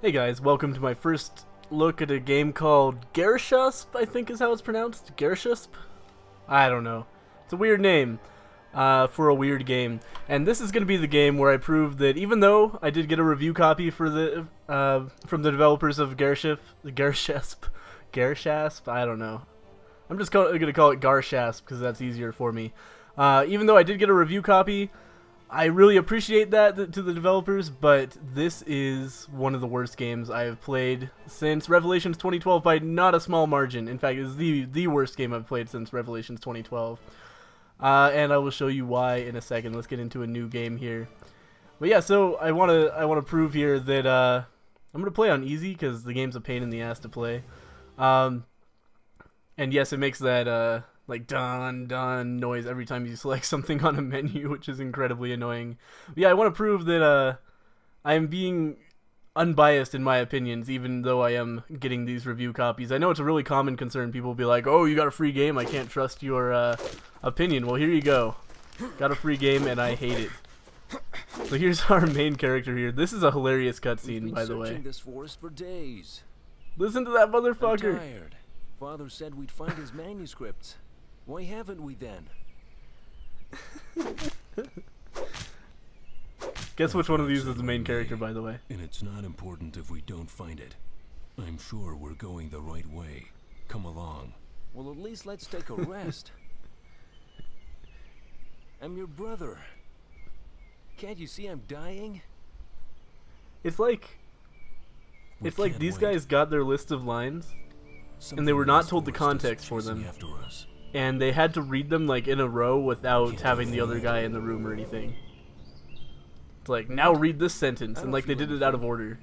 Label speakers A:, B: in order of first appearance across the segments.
A: Hey guys, welcome to my first look at a game called Garshasp, I think is how it's pronounced. Garshasp? I don't know. It's a weird name for a weird game. And this is going to be the game where I prove that even though I did get a review copy for the from the developers of Garshasp, I don't know. I'm just going to call it Garshasp because that's easier for me. Even though I did get a review copy, I really appreciate that to the developers, but this is one of the worst games I have played since Revelations 2012 by not a small margin. In fact, it's the worst game I've played since Revelations 2012. And I will show you why in a second. Let's get into a new game here. But yeah, so I want to prove here that I'm going to play on easy because the game's a pain in the ass to play. And yes, it makes that like dun dun noise every time you select something on a menu, which is incredibly annoying. But yeah, I want to prove that I am being unbiased in my opinions, even though I am getting these review copies. I know it's a really common concern. People will be like, "Oh, you got a free game. I can't trust your opinion." Well, here you go. Got a free game, and I hate it. So here's our main character here. This is a hilarious cutscene, by the way.
B: This forest for days.
A: Listen to that motherfucker.
B: I'm tired. Father said we'd find his manuscripts. Why haven't we then?
A: Guess which one of these is the main character, by the way.
C: And it's not important if we don't find it. I'm sure we're going the right way. Come along.
B: Well, at least let's take a rest. I'm your brother. Can't you see I'm dying?
A: It's like these guys got their list of lines, and they were not told the context for them. And they had to read them like in a row without having the other guy in the room or anything. It's like, now read this sentence, and like they did it out of order.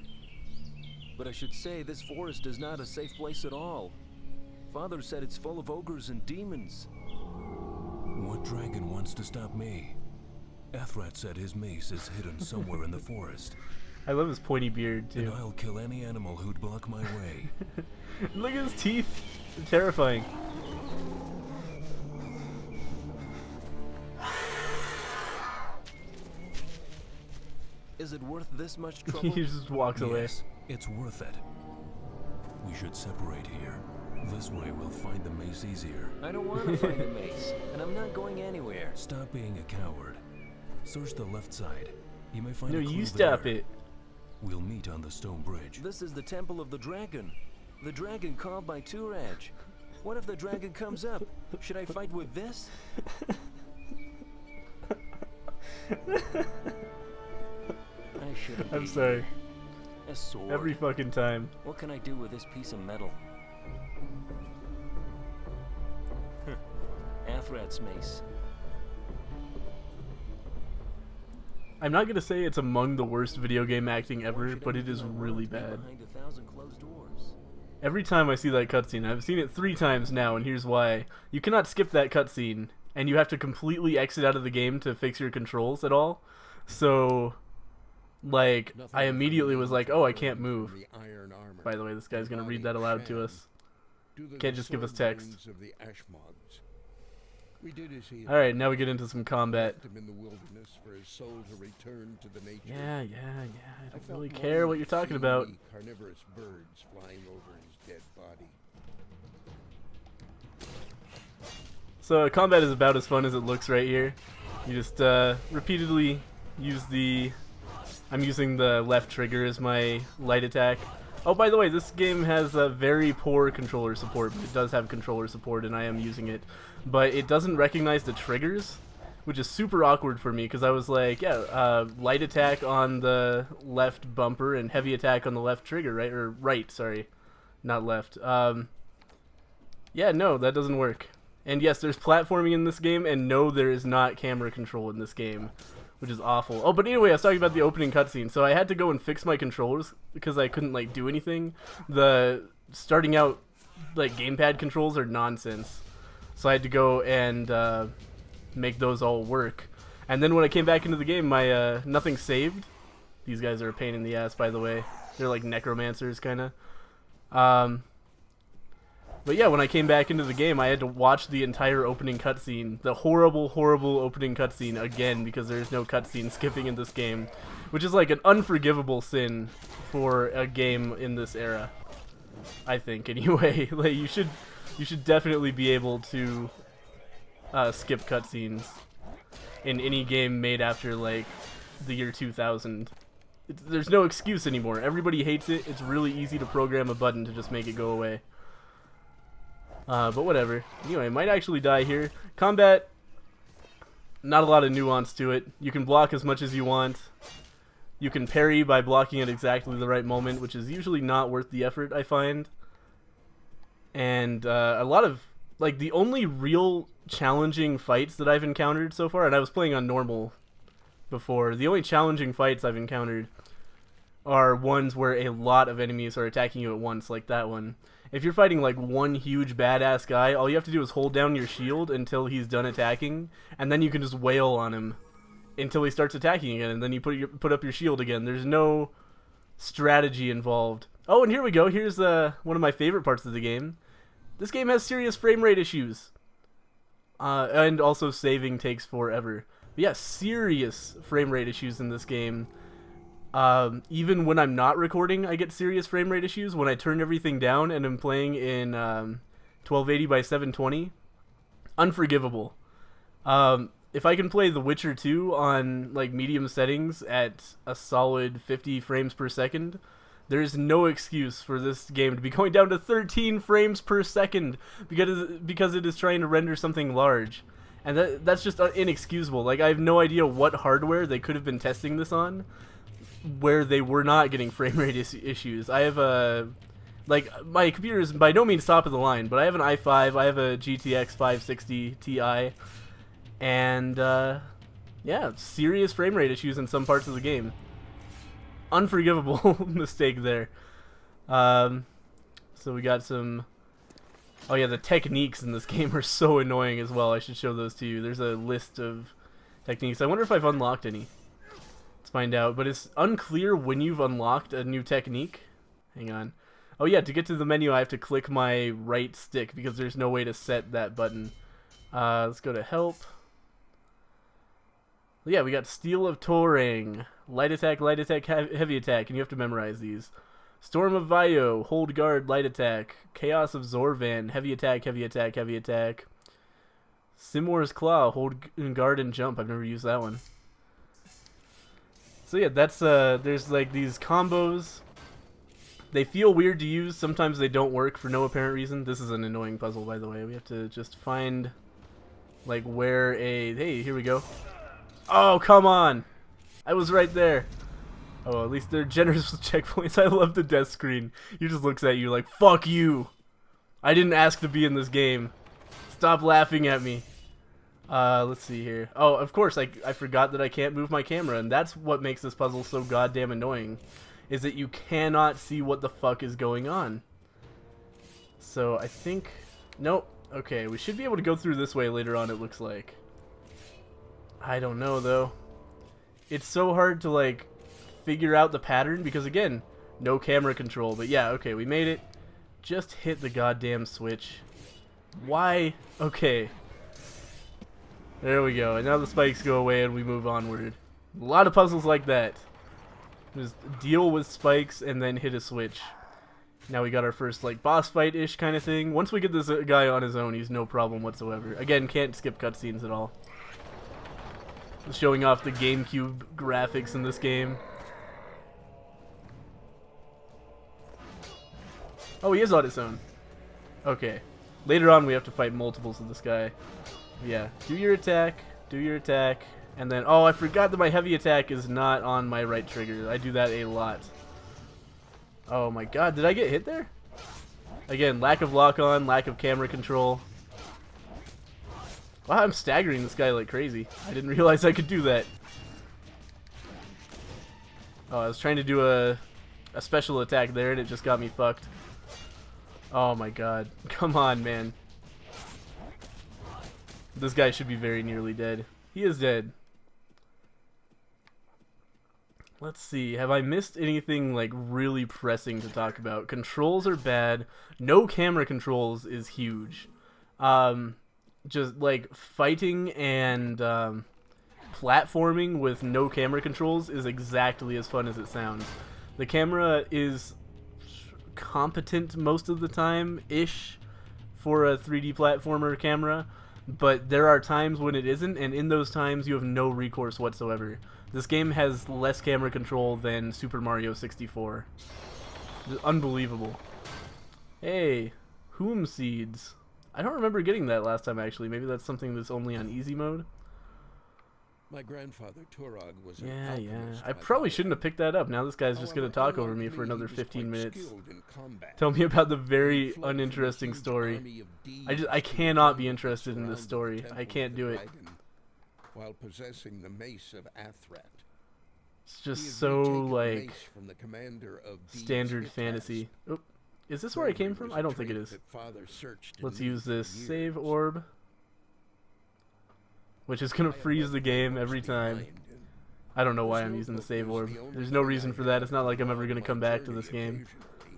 B: But I should say this forest is not a safe place at all. Father said it's full of ogres and demons.
C: What dragon wants to stop me? Ethrat said his mace is hidden somewhere in the forest.
A: I love his pointy beard too.
C: And I'll kill any animal who'd block my way.
A: Look at his teeth. They're terrifying.
B: Is it worth this much trouble?
A: He just walks away.
C: Yes, it's worth it. We should separate here. This way we'll find the mace easier.
B: I don't want to find the mace, and I'm not going anywhere.
C: Stop being a coward. Search the left side. You may find
A: No,
C: a clue
A: you stop
C: there.
A: it.
C: We'll meet on the stone bridge.
B: This is the temple of the dragon. The dragon called by Turaj. What if the dragon comes up? Should I fight with this? I shouldn't.
A: I'm sorry.
B: A sword.
A: Every fucking time.
B: What can I do with this piece of metal? Athrat's mace.
A: I'm not gonna say it's among the worst video game acting ever, but it is really bad. Every time I see that cutscene, I've seen it 3 times now, and here's why. You cannot skip that cutscene, and you have to completely exit out of the game to fix your controls at all. So, like, I immediately was like, oh, I can't move. By the way, this guy's gonna read that aloud to us. Can't just give us text. Alright, now we get into some combat. Yeah, I don't really care what you're talking about. So combat is about as fun as it looks right here. You just repeatedly use I'm using the left trigger as my light attack. Oh, by the way, this game has a very poor controller support, but it does have controller support, and I am using it. But it doesn't recognize the triggers, which is super awkward for me, because I was like, yeah, light attack on the left bumper and heavy attack on the left trigger, right? Or right, sorry. Not left. Yeah, no, that doesn't work. And yes, there's platforming in this game, and no, there is not camera control in this game, which is awful. Oh, but anyway, I was talking about the opening cutscene. So I had to go and fix my controllers because I couldn't, like, do anything. The starting out, like, gamepad controls are nonsense. So I had to go and make those all work. And then when I came back into the game, my nothing saved. These guys are a pain in the ass, by the way. They're like necromancers, kind of. But yeah, when I came back into the game, I had to watch the entire opening cutscene, the horrible, horrible opening cutscene again, because there's no cutscene skipping in this game, which is like an unforgivable sin for a game in this era, I think. Anyway, like you should definitely be able to skip cutscenes in any game made after like the year 2000. There's no excuse anymore. Everybody hates it. It's really easy to program a button to just make it go away. But whatever. Anyway, I might actually die here. Combat, not a lot of nuance to it. You can block as much as you want. You can parry by blocking at exactly the right moment, which is usually not worth the effort, I find. And a lot of, like, the only real challenging fights that I've encountered so far, and I was playing on normal before, the only challenging fights I've encountered are ones where a lot of enemies are attacking you at once, like that one. If you're fighting like one huge badass guy, all you have to do is hold down your shield until he's done attacking, and then you can just wail on him until he starts attacking again, and then you put up your shield again. There's no strategy involved. Oh, and here we go. Here's one of my favorite parts of the game. This game has serious frame rate issues. And also saving takes forever. But yeah, serious frame rate issues in this game. Even when I'm not recording, I get serious frame rate issues. When I turn everything down and I'm playing in 1280 by 720, unforgivable. If I can play The Witcher 2 on like medium settings at a solid 50 frames per second, there is no excuse for this game to be going down to 13 frames per second because it is trying to render something large. And that's just inexcusable. Like, I have no idea what hardware they could have been testing this on where they were not getting frame rate issues. I have like, my computer is by no means top of the line, but I have an i5, I have a GTX 560 Ti, and yeah, serious frame rate issues in some parts of the game. Unforgivable mistake there. So we got some... Oh yeah, the techniques in this game are so annoying as well. I should show those to you. There's a list of techniques. I wonder if I've unlocked any. Let's find out. But it's unclear when you've unlocked a new technique. Hang on. Oh yeah, to get to the menu I have to click my right stick because there's no way to set that button. Let's go to help. Yeah, we got Steel of Torang, light attack, heavy attack, and you have to memorize these. Storm of Vaio, hold guard, light attack. Chaos of Zorvan, heavy attack, heavy attack, heavy attack. Simor's Claw, hold guard and jump. I've never used that one. So yeah, that's there's like these combos. They feel weird to use. Sometimes they don't work for no apparent reason. This is an annoying puzzle, by the way. We have to just find like where a... Hey, here we go. Oh, come on! I was right there. Oh, at least they're generous with checkpoints. I love the death screen. He just looks at you like, fuck you! I didn't ask to be in this game. Stop laughing at me. Let's see here. Oh, of course, I forgot that I can't move my camera, and that's what makes this puzzle so goddamn annoying, is that you cannot see what the fuck is going on. So, I think... Nope. Okay, we should be able to go through this way later on, it looks like. I don't know, though. It's so hard to, like, figure out the pattern, because, again, no camera control. But yeah, okay, we made it. Just hit the goddamn switch. Why? Okay. There we go. And now the spikes go away and we move onward. A lot of puzzles like that. Just deal with spikes and then hit a switch. Now we got our first, like, boss fight-ish kind of thing. Once we get this guy on his own, he's no problem whatsoever. Again, can't skip cutscenes at all. Showing off the GameCube graphics in this game. Oh, he is on his own. Okay. Later on, we have to fight multiples of this guy. Yeah. Do your attack. Do your attack. And then... Oh, I forgot that my heavy attack is not on my right trigger. I do that a lot. Oh my god. Did I get hit there? Again, lack of lock-on, lack of camera control. Wow, I'm staggering this guy like crazy. I didn't realize I could do that. Oh, I was trying to do a special attack there and it just got me fucked. Oh my god. Come on, man. This guy should be very nearly dead. He is dead. Let's see. Have I missed anything like really pressing to talk about? Controls are bad. No camera controls is huge. Just like fighting and platforming with no camera controls is exactly as fun as it sounds. The camera is competent most of the time-ish for a 3D platformer camera, but there are times when it isn't, and in those times you have no recourse whatsoever. This game has less camera control than Super Mario 64. Unbelievable. Hey, Whom Seeds. I don't remember getting that last time, actually. Maybe that's something that's only on easy mode.
D: My grandfather Turog was
A: Yeah.
D: alchemist
A: I
D: by
A: probably
D: trade.
A: shouldn't have picked that up. Now this guy's just going to
D: However,
A: talk over me for
D: unluckily,
A: another
D: he was
A: 15
D: quite
A: minutes.
D: skilled in combat.
A: Tell me about the
D: He
A: very
D: fled from a
A: uninteresting
D: huge
A: story.
D: army of
A: I
D: Dees
A: cannot
D: to
A: be
D: the
A: interested in this
D: temple
A: story.
D: of
A: I can't
D: the
A: do it.
D: dragon, while possessing the mace of Athrat.
A: It's
D: He had
A: just so
D: retaken the
A: like
D: mace from the commander of Dees
A: standard
D: Itaz.
A: fantasy. Oop. Is this where I came
D: Bravery
A: from?
D: was
A: I
D: a
A: don't think it
D: trait
A: is.
D: that father searched in
A: Let's
D: me
A: use
D: for
A: this
D: years.
A: save orb, which is gonna
D: I have
A: freeze
D: left
A: the
D: my
A: game
D: books
A: every time.
D: behind, and
A: I don't know why
D: this
A: I'm using the
D: notebook
A: save
D: was
A: orb.
D: the only
A: There's no
D: thing
A: reason
D: I
A: for that.
D: had
A: It's not like I'm ever
D: on
A: gonna
D: my
A: come back to
D: journey
A: this game.
D: occasionally.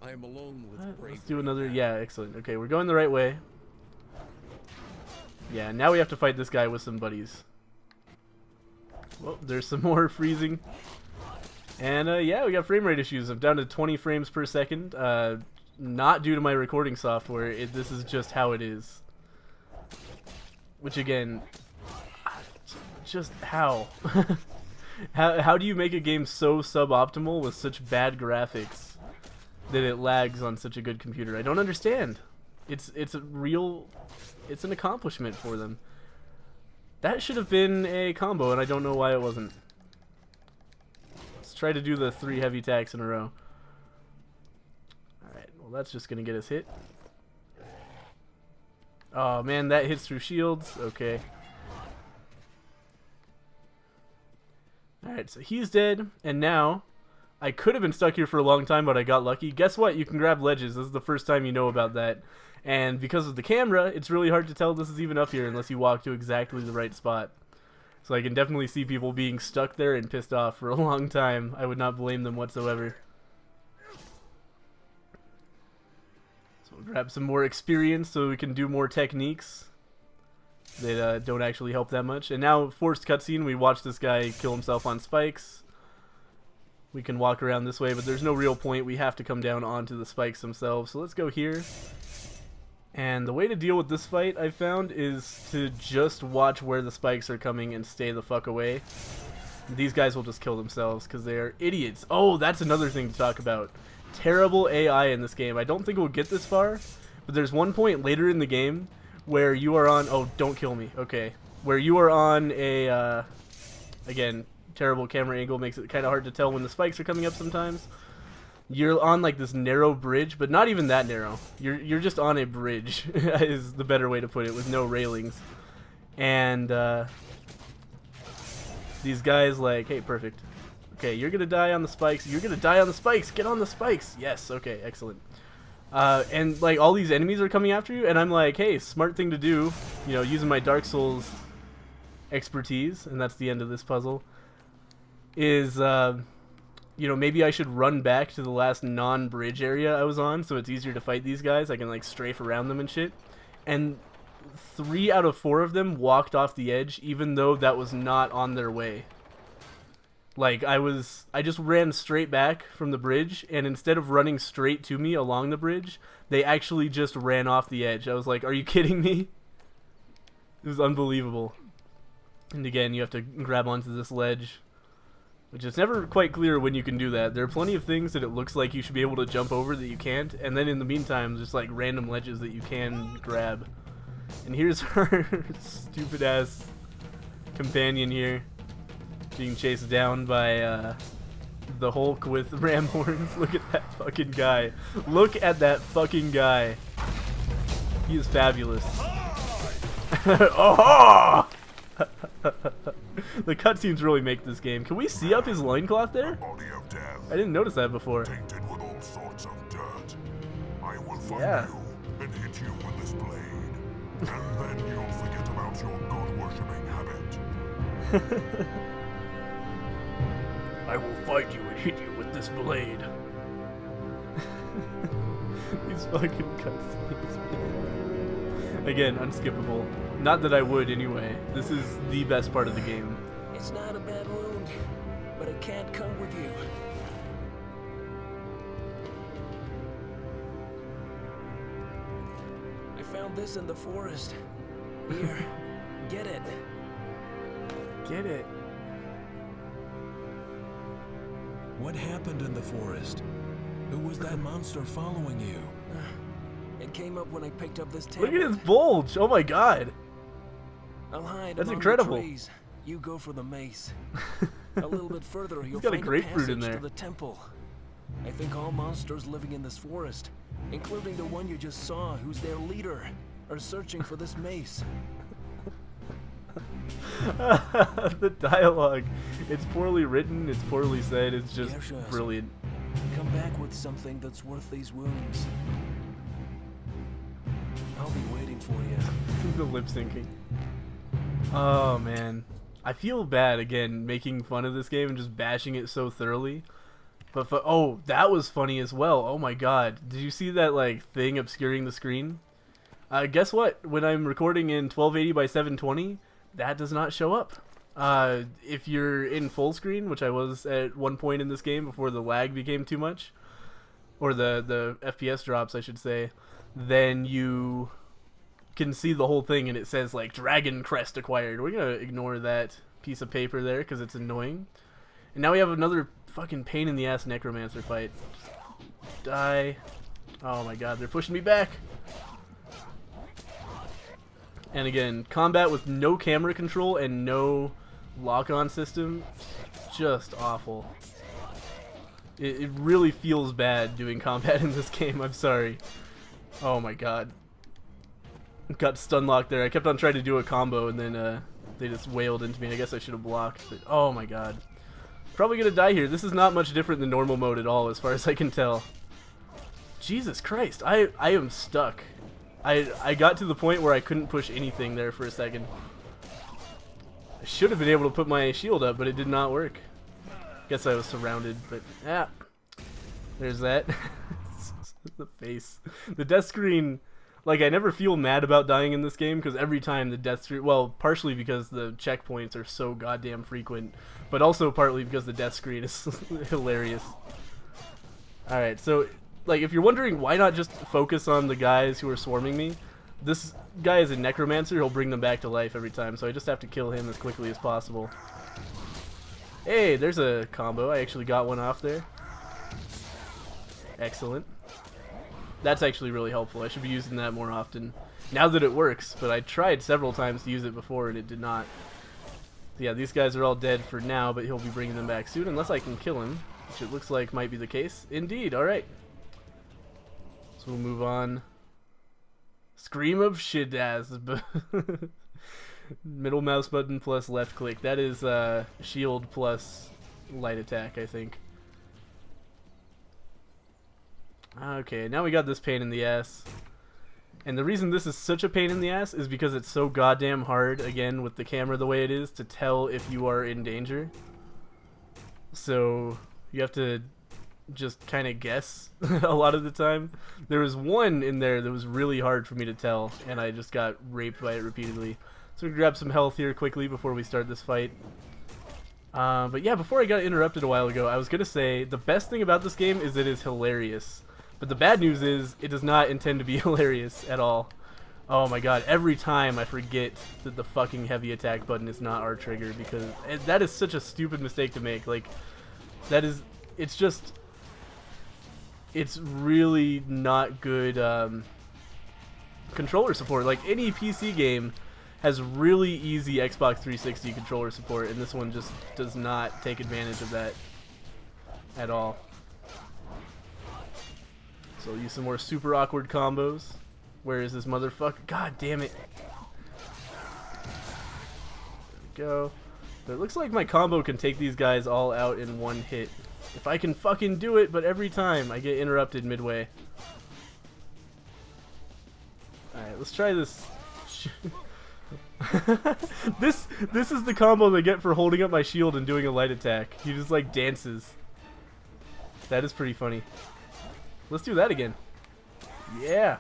D: I am alone with
A: Let's
D: bravery
A: do another.
D: now.
A: Yeah, excellent. Okay, we're going the right way. Yeah, now we have to fight this guy with some buddies. Well, there's some more freezing. And yeah, we got frame rate issues. I'm down to 20 frames per second. Not due to my recording software. This is just how it is. Which again, just how? How do you make a game so suboptimal with such bad graphics that it lags on such a good computer? I don't understand. It's an accomplishment for them. That should have been a combo, and I don't know why it wasn't. Let's try to do the 3 heavy attacks in a row. Alright, well that's just gonna get us hit. Oh man, that hits through shields. Okay. Alright, so he's dead, and now I could have been stuck here for a long time, but I got lucky. Guess what? You can grab ledges. This is the first time you know about that. And because of the camera, it's really hard to tell this is even up here unless you walk to exactly the right spot. So I can definitely see people being stuck there and pissed off for a long time. I would not blame them whatsoever. So we'll grab some more experience so we can do more techniques that don't actually help that much. And now, forced cutscene, we watch this guy kill himself on spikes. We can walk around this way, but there's no real point. We have to come down onto the spikes themselves. So let's go here. And the way to deal with this fight, I found, is to just watch where the spikes are coming and stay the fuck away. These guys will just kill themselves because they are idiots. Oh, that's another thing to talk about. Terrible AI in this game. I don't think we'll get this far, but there's one point later in the game where you are on... Oh, don't kill me. Okay. Where you are on a... again, terrible camera angle makes it kind of hard to tell when the spikes are coming up sometimes. You're on like this narrow bridge, but not even that narrow. You're just on a bridge is the better way to put it, with no railings. And these guys like, hey, perfect. Okay, you're gonna die on the spikes. You're gonna die on the spikes. Get on the spikes. Yes. Okay. Excellent. And like all these enemies are coming after you, and I'm like, hey, smart thing to do. You know, using my Dark Souls expertise, and that's the end of this puzzle. Is you know, maybe I should run back to the last non-bridge area I was on, so it's easier to fight these guys. I can like strafe around them and shit. And 3 out of 4 of them walked off the edge, even though that was not on their way. Like I just ran straight back from the bridge, and instead of running straight to me along the bridge, they actually just ran off the edge. I was like, are you kidding me? It was unbelievable. And again, you have to grab onto this ledge, which is never quite clear when you can do that. There are plenty of things that it looks like you should be able to jump over that you can't, and then in the meantime, just like random ledges that you can grab. And here's her stupid ass companion here, being chased down by the Hulk with ram horns. Look at that fucking guy. Look at that fucking guy. He is fabulous. Oh! The cutscenes really make this game. Can we see up his loincloth there?
E: Body of death,
A: I didn't notice that before.
E: tainted with all sorts of dirt. I will find
A: Yeah.
E: you and hit you with this blade. And then you'll forget about your god-worshipping habit.
A: I will find you and hit you with this blade. These fucking cutscenes. Again, unskippable. Not that I would anyway. This is the best part of the game.
B: It's not a bad wound, but it can't come with you. I found this in the forest. Here, get it.
A: Get it.
C: What happened in the forest? Who was that monster following you?
B: It came up when I picked up this
A: Look
B: tablet.
A: at his bulge. Oh my god.
B: I'll hide
A: That's
B: among
A: incredible.
B: the trees. You go for the mace. A little bit further, you'll
A: got a
B: find
A: grapefruit in
B: passage
A: there.
B: to the temple. I think all monsters living in this forest, including the one you just saw, who's their leader, are searching for this mace.
A: The dialogue. It's poorly written, it's poorly said, it's just
B: Garshasp.
A: brilliant.
B: Come back with something that's worth these wounds. I'll be waiting for you.
A: The lip syncing. Oh man. I feel bad again making fun of this game and just bashing it so thoroughly. But oh, that was funny as well. Oh my god. Did you see that like thing obscuring the screen? Guess what? When I'm recording in 1280 by 720, that does not show up. If you're in full screen, which I was at one point in this game before the lag became too much, or the FPS drops, I should say, then you can see the whole thing and it says like Dragon Crest acquired. We're gonna ignore that piece of paper there because it's annoying. And now we have another fucking pain in the ass necromancer fight. Just die. Oh my god, they're pushing me back. And again, combat with no camera control and no lock-on system, just awful. It really feels bad doing combat in this game, I'm sorry. Oh my god. Got stun locked there. I kept on trying to do a combo and then they just wailed into me. I guess I should have blocked, but oh my god. Probably gonna die here. This is not much different than normal mode at all as far as I can tell. Jesus Christ, I am stuck. I got to the point where I couldn't push anything there for a second. I should have been able to put my shield up, but it did not work. Guess I was surrounded, but yeah. There's that. The face. The death screen, like I never feel mad about dying in this game because every time the death screen, well, partially because the checkpoints are so goddamn frequent, but also partly because the death screen is hilarious. Alright, so like, if you're wondering why not just focus on the guys who are swarming me, this guy is a necromancer, he'll bring them back to life every time, so I just have to kill him as quickly as possible. Hey, there's a combo. I actually got one off there. Excellent. That's actually really helpful. I should be using that more often now that it works, but I tried several times to use it before and it did not. So yeah, these guys are all dead for now, but he'll be bringing them back soon unless I can kill him, which it looks like might be the case. Indeed, alright. So we'll move on. Scream of Shidaz. Middle mouse button plus left click. That is shield plus light attack, I think. Okay, now we got this pain in the ass. And the reason this is such a pain in the ass is because it's so goddamn hard, again, with the camera the way it is, to tell if you are in danger. So you have to just kind of guess a lot of the time. There was one in there that was really hard for me to tell, and I just got raped by it repeatedly. So we grab some health here quickly before we start this fight. But yeah, before I got interrupted a while ago, I was going to say the best thing about this game is it is hilarious. But the bad news is it does not intend to be hilarious at all. Oh my god, every time I forget that the fucking heavy attack button is not R trigger, because that is such a stupid mistake to make. Like, that is, it's just, it's really not good controller support. Like, any PC game has really easy Xbox 360 controller support, and this one just does not take advantage of that at all. So I'll use some more super awkward combos. Where is this motherfucker? God damn it. There we go. But it looks like my combo can take these guys all out in one hit. If I can fucking do it, but every time I get interrupted midway. Alright, let's try this. This is the combo they get for holding up my shield and doing a light attack. He just like dances. That is pretty funny. Let's do that again. Yeah.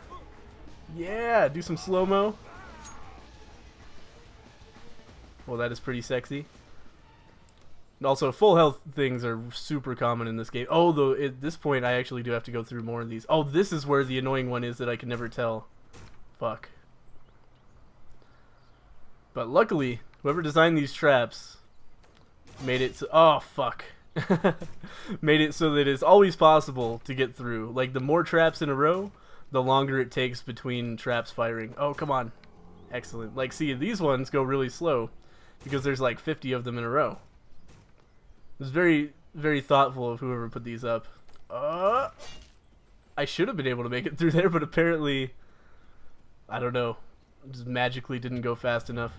A: Yeah, do some slow-mo. Well, that is pretty sexy. And also, full health things are super common in this game. Oh, though, at this point, I actually do have to go through more of these. Oh, this is where the annoying one is that I can never tell. Fuck. But luckily, whoever designed these traps made it so... Oh, fuck. Made it so that it's always possible to get through. Like, the more traps in a row, the longer it takes between traps firing. Oh, come on. Excellent. Like, see, these ones go really slow because there's like 50 of them in a row. It was very, very thoughtful of whoever put these up. I should have been able to make it through there, but apparently, I don't know, just magically didn't go fast enough.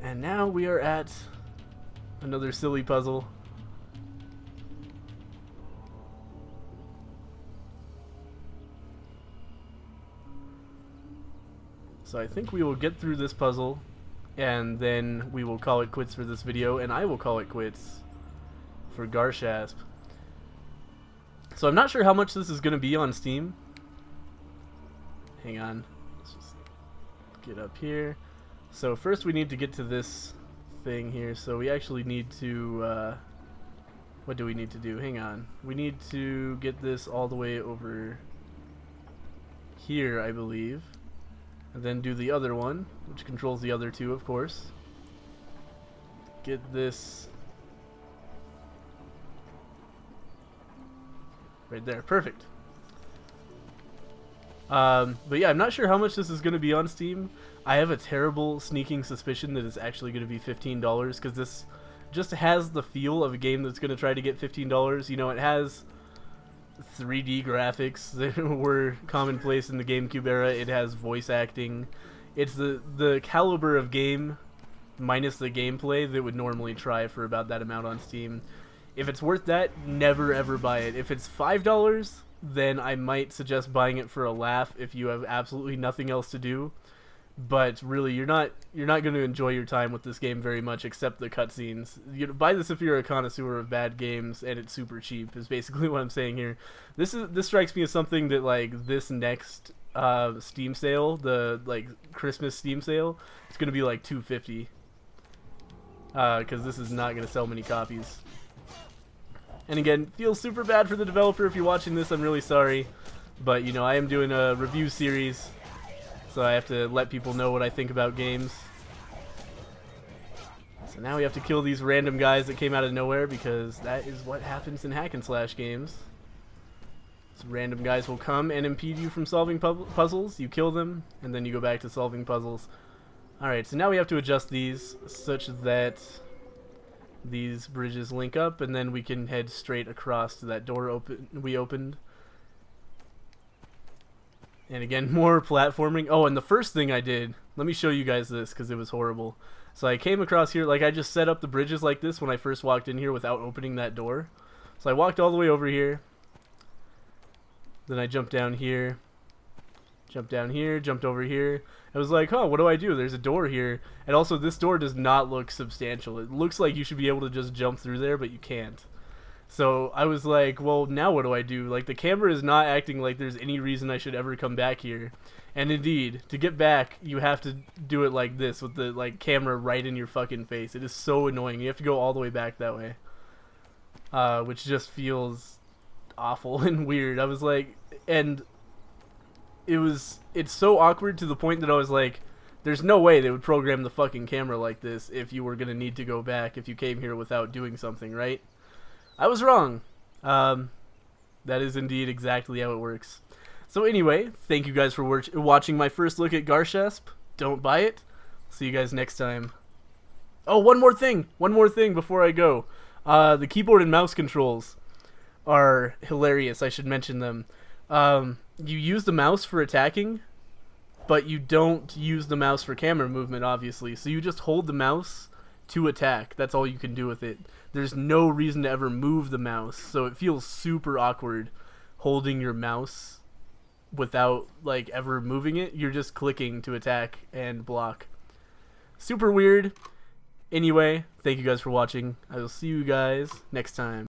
A: And now we are at another silly puzzle. So I think we will get through this puzzle, and then we will call it quits for this video, and I will call it quits for Garshasp. So I'm not sure how much this is going to be on Steam. Hang on. Let's just get up here. So first we need to get to this thing here. So we actually need to... what do we need to do? Hang on. We need to get this all the way over here, I believe. And then do the other one, which controls the other two, of course. Get this right there. Perfect. But yeah, I'm not sure how much this is going to be on Steam. I have a terrible sneaking suspicion that it's actually going to be $15, because this just has the feel of a game that's going to try to get $15. You know, it has 3D graphics that were commonplace in the GameCube era. It has voice acting. It's the caliber of game minus the gameplay that would normally try for about that amount on Steam. If it's worth that, never ever buy it. If it's $5, then I might suggest buying it for a laugh if you have absolutely nothing else to do. But really, you're not going to enjoy your time with this game very much, except the cutscenes. You buy this if you're a connoisseur of bad games, and it's super cheap. Is basically what I'm saying here. This strikes me as something that, like, this next Steam sale, the like Christmas Steam sale, it's going to be like $250, because this is not going to sell many copies. And again, feels super bad for the developer. If you're watching this, I'm really sorry, but you know, I am doing a review series. So I have to let people know what I think about games. So now we have to kill these random guys that came out of nowhere, because that is what happens in hack and slash games. So random guys will come and impede you from solving puzzles. You kill them, and then you go back to solving puzzles. Alright, so now we have to adjust these such that these bridges link up, and then we can head straight across to that door we opened. And again, more platforming. Oh, and the first thing I did, let me show you guys this, because it was horrible. So I came across here, like I just set up the bridges like this when I first walked in here without opening that door. So I walked all the way over here. Then I jumped down here. Jumped down here, jumped over here. I was like, huh, what do I do? There's a door here. And also, this door does not look substantial. It looks like you should be able to just jump through there, but you can't. So I was like, well, now what do I do? Like, the camera is not acting like there's any reason I should ever come back here. And indeed, to get back, you have to do it like this, with the like camera right in your fucking face. It is so annoying. You have to go all the way back that way. Which just feels awful and weird. I was like, and it's so awkward to the point that I was like, there's no way they would program the fucking camera like this if you were going to need to go back if you came here without doing something, right? I was wrong. That is indeed exactly how it works. So anyway, thank you guys for watching my first look at Garshasp. Don't buy it. See you guys next time. Oh, one more thing before I go. The keyboard and mouse controls are hilarious. I should mention them. You use the mouse for attacking, but you don't use the mouse for camera movement, obviously. So you just hold the mouse to attack. That's all you can do with it. There's no reason to ever move the mouse, so it feels super awkward holding your mouse without like ever moving it. You're just clicking to attack and block. Super weird. Anyway, thank you guys for watching. I will see you guys next time.